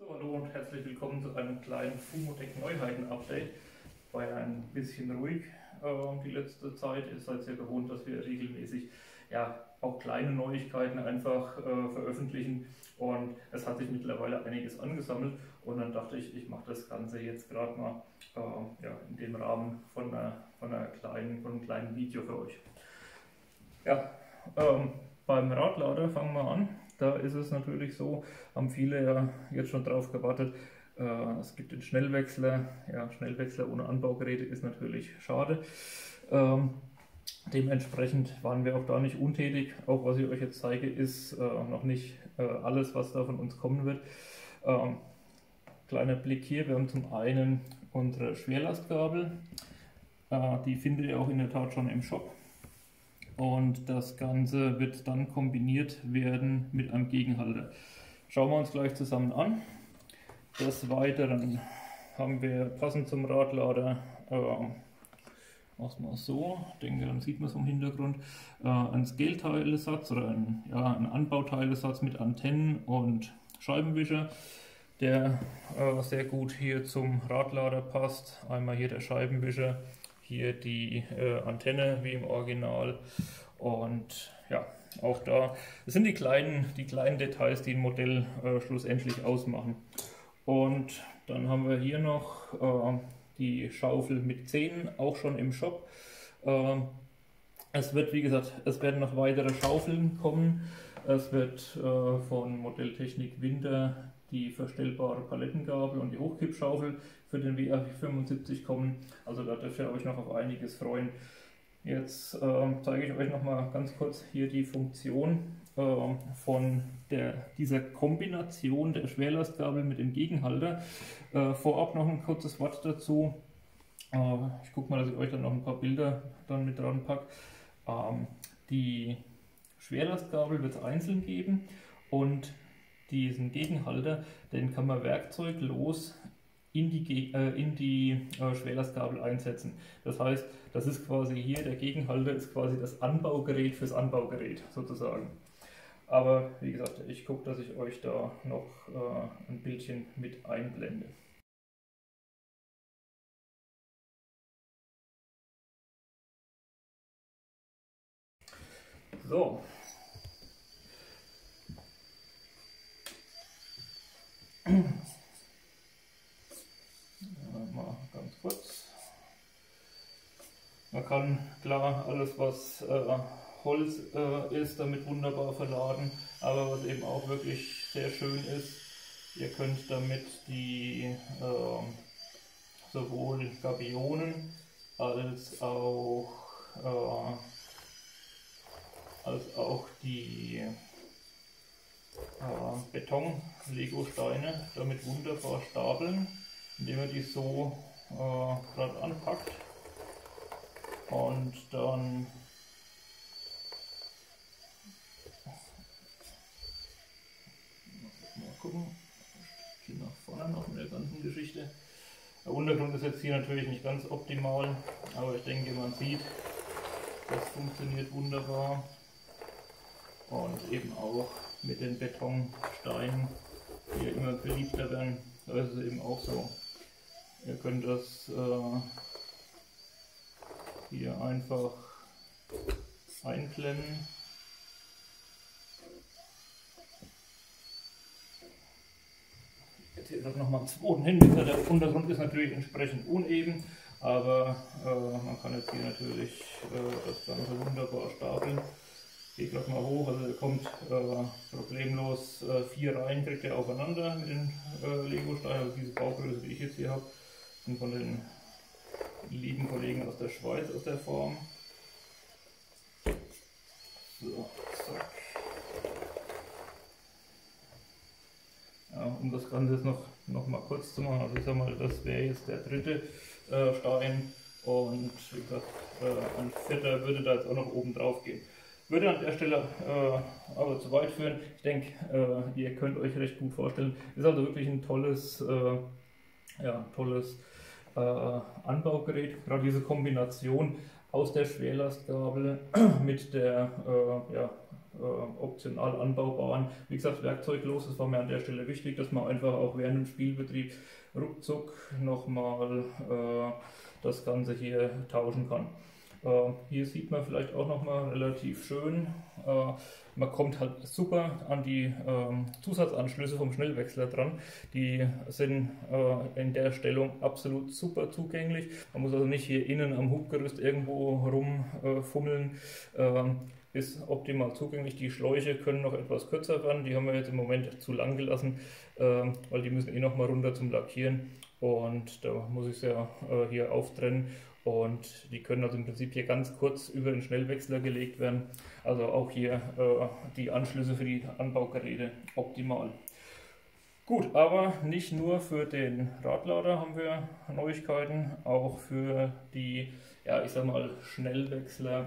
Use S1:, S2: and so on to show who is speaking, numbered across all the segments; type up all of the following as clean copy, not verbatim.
S1: So, hallo und herzlich willkommen zu einem kleinen Fumotec Neuheiten-Update. War ja ein bisschen ruhig die letzte Zeit. Ihr seid ja gewohnt, dass wir regelmäßig auch kleine Neuigkeiten einfach veröffentlichen. Und es hat sich mittlerweile einiges angesammelt. Und dann dachte ich, ich mache das Ganze jetzt gerade mal in dem Rahmen von einem kleinen Video für euch. Ja, beim Radlader fangen wir an. Da ist es natürlich so, haben viele ja jetzt schon drauf gewartet, es gibt den Schnellwechsler. Ja, Schnellwechsler ohne Anbaugeräte ist natürlich schade. Dementsprechend waren wir auch da nicht untätig. Auch was ich euch jetzt zeige, ist noch nicht alles, was da von uns kommen wird. Kleiner Blick hier, wir haben zum einen unsere Schwerlastgabel. Die findet ihr auch in der Tat schon im Shop. Und das Ganze wird dann kombiniert werden mit einem Gegenhalter. Schauen wir uns gleich zusammen an. Des Weiteren haben wir passend zum Radlader, machen wir so, denke, dann sieht man es im Hintergrund, einen Scale-Teilesatz oder einen Anbauteilesatz mit Antennen und Scheibenwischer, der sehr gut hier zum Radlader passt. Einmal hier der Scheibenwischer, hier die Antenne wie im Original, und ja, auch da, das sind die kleinen Details, die ein Modell schlussendlich ausmachen. Und dann haben wir hier noch die Schaufel mit Zähnen, auch schon im Shop. Es wird, wie gesagt, es werden noch weitere Schaufeln kommen. Es wird von Modelltechnik Winter die verstellbare Palettengabel und die Hochkippschaufel für den WR75 kommen. Also da dürft ihr euch noch auf einiges freuen. Jetzt zeige ich euch noch mal ganz kurz hier die Funktion von dieser Kombination der Schwerlastgabel mit dem Gegenhalter. Vorab noch ein kurzes Wort dazu. Ich gucke mal, dass ich euch dann noch ein paar Bilder dann mit dran packe. Die Schwerlastgabel wird es einzeln geben, und diesen Gegenhalter, den kann man werkzeuglos in die Schwerlastgabel einsetzen. Das heißt, das ist quasi hier, der Gegenhalter ist quasi das Anbaugerät fürs Anbaugerät sozusagen. Aber wie gesagt, ich gucke, dass ich euch da noch ein Bildchen mit einblende. So. Mal ganz kurz. Man kann klar alles, was Holz ist, damit wunderbar verladen, aber was eben auch wirklich sehr schön ist, ihr könnt damit die sowohl Gabionen als auch die Beton-Lego-Steine damit wunderbar stapeln, indem ihr die so gerade anpackt und dann mal gucken, hier nach vorne noch mit der ganzen Geschichte. Der Untergrund ist jetzt hier natürlich nicht ganz optimal, aber ich denke, man sieht, das funktioniert wunderbar. Und eben auch mit den Betonsteinen, die ja immer beliebter werden, da ist es eben auch so. Ihr könnt das hier einfach einklemmen. Jetzt hier nochmal einen zweiten hin. Der Untergrund ist natürlich entsprechend uneben, aber man kann jetzt hier natürlich das Ganze wunderbar stapeln. Geht gerade mal hoch, also ihr kommt problemlos 4 Reihen, kriegt ihr aufeinander mit den Lego-Steinen. Also diese Baugröße, die ich jetzt hier habe, sind von den lieben Kollegen aus der Schweiz, aus der Form. So, zack. Ja, um das Ganze jetzt noch mal kurz zu machen, also ich sag mal, das wäre jetzt der dritte Stein, und wie gesagt, ein vierter würde da jetzt auch noch oben drauf gehen. Würde an der Stelle aber zu weit führen. Ich denke, ihr könnt euch recht gut vorstellen. Ist also wirklich ein tolles Anbaugerät. Gerade diese Kombination aus der Schwerlastgabel mit der optional anbaubaren. Wie gesagt, werkzeuglos, das war mir an der Stelle wichtig, dass man einfach auch während dem Spielbetrieb ruckzuck nochmal das Ganze hier tauschen kann. Hier sieht man vielleicht auch nochmal relativ schön, man kommt halt super an die Zusatzanschlüsse vom Schnellwechsler dran. Die sind in der Stellung absolut super zugänglich. Man muss also nicht hier innen am Hubgerüst irgendwo rumfummeln. Ist optimal zugänglich. Die Schläuche können noch etwas kürzer werden. Die haben wir jetzt im Moment zu lang gelassen, weil die müssen eh noch mal runter zum Lackieren. Und da muss ich es ja hier auftrennen. Und die können also im Prinzip hier ganz kurz über den Schnellwechsler gelegt werden. Also auch hier die Anschlüsse für die Anbaugeräte optimal. Gut, aber nicht nur für den Radlader haben wir Neuigkeiten, auch für die, ja, ich sag mal, Schnellwechsler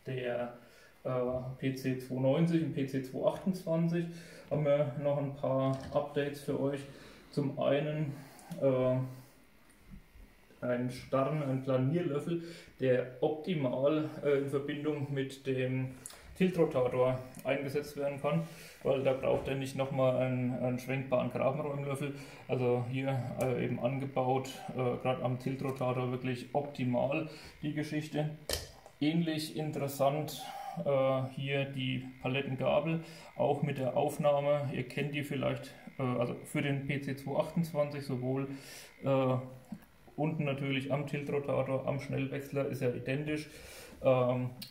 S1: der PC 290 und PC 228 haben wir noch ein paar Updates für euch. Zum einen einen Starren, einen Planierlöffel, der optimal in Verbindung mit dem Tiltrotator eingesetzt werden kann, weil da braucht er nicht nochmal einen schwenkbaren Grabenräumlöffel. Also hier eben angebaut, gerade am Tiltrotator wirklich optimal die Geschichte. Ähnlich interessant hier die Palettengabel, auch mit der Aufnahme, ihr kennt die vielleicht, also für den PC 228 sowohl unten natürlich am Tiltrotator, am Schnellwechsler ist er identisch.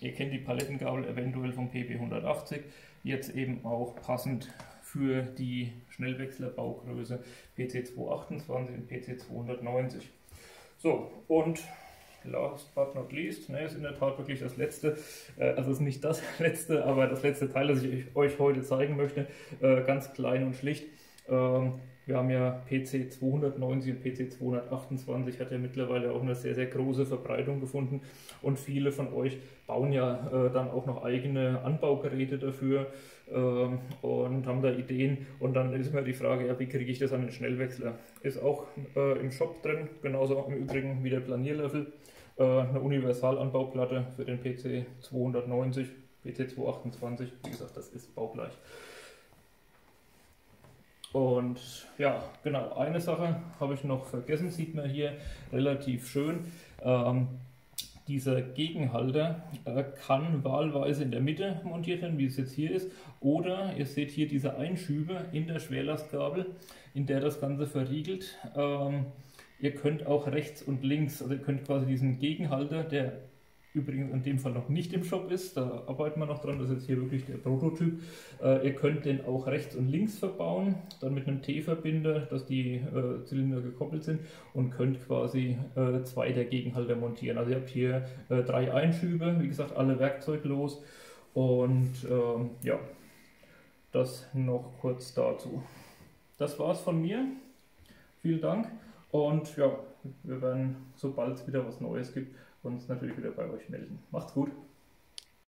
S1: Ihr kennt die Palettengabel eventuell vom PB 180, jetzt eben auch passend für die Schnellwechslerbaugröße PC 228 und PC 290. So, und last but not least, ne, ist in der Tat wirklich das letzte, also ist nicht das letzte, aber das letzte Teil, das ich euch heute zeigen möchte, ganz klein und schlicht. Wir haben ja PC 290 und PC 228, hat ja mittlerweile auch eine sehr, sehr große Verbreitung gefunden und viele von euch bauen ja dann auch noch eigene Anbaugeräte dafür und haben da Ideen, und dann ist mir die Frage, ja, wie kriege ich das an den Schnellwechsler? Ist auch im Shop drin, genauso im Übrigen wie der Planierlöffel, eine Universalanbauplatte für den PC 290, PC 228, wie gesagt, das ist baugleich. Und ja, genau, eine Sache habe ich noch vergessen, sieht man hier relativ schön. Dieser Gegenhalter kann wahlweise in der Mitte montiert werden, wie es jetzt hier ist, oder ihr seht hier diese Einschübe in der Schwerlastgabel, in der das Ganze verriegelt. Ihr könnt auch rechts und links, also ihr könnt quasi diesen Gegenhalter, der übrigens in dem Fall noch nicht im Shop ist, da arbeiten wir noch dran, das ist jetzt hier wirklich der Prototyp. Ihr könnt den auch rechts und links verbauen, dann mit einem T-Verbinder, dass die Zylinder gekoppelt sind, und könnt quasi zwei der Gegenhalter montieren. Also ihr habt hier 3 Einschübe, wie gesagt, alle werkzeuglos, und ja, das noch kurz dazu. Das war's von mir, vielen Dank, und ja, wir werden, sobald es wieder was Neues gibt, uns natürlich wieder bei euch melden. Macht's gut!